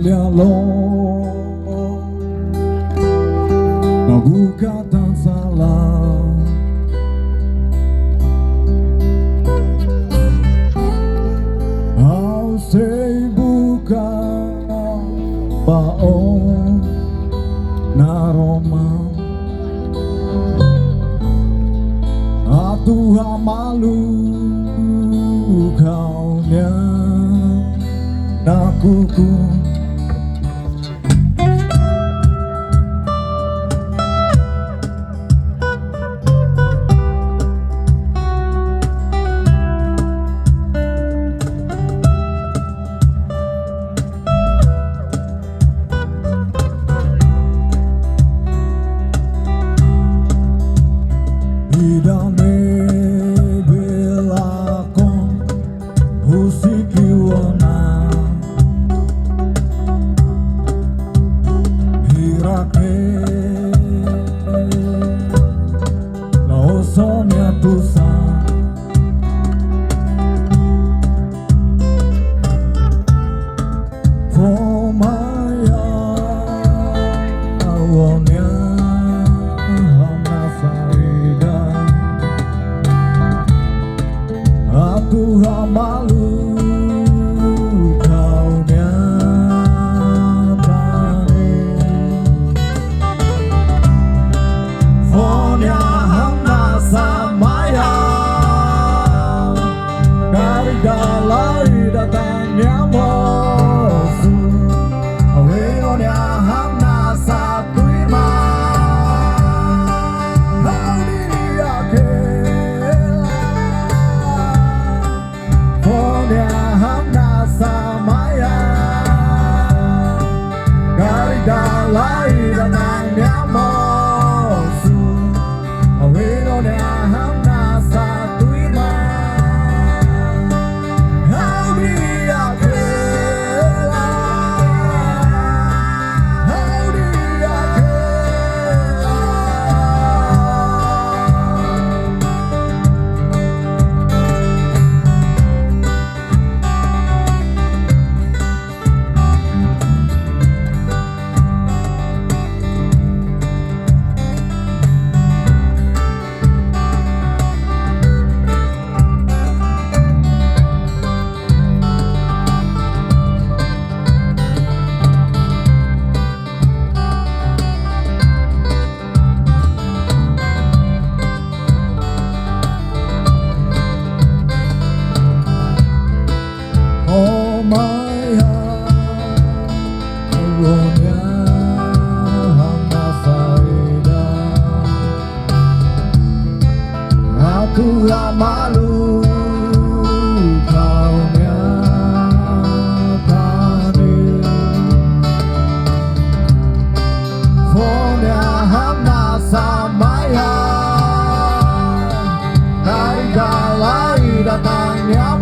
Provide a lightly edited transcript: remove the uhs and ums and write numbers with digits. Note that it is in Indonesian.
Lialo na buka tan salah au sei buka baon na Roma atu malu kaunya na kuku Idame belakon husikiwana hirake laosonya tusa fomaya awonya Tuhan malu kaunya tani Fonya hamna samaya dari dalai datangnya mosu Awenonya hamna satu irma Dalai datangnya mosu Awenonya hamna satu irma Haudia kela Haudia Tuhan malu kaunya tani Fonya hamna samaya dari dalai datangnya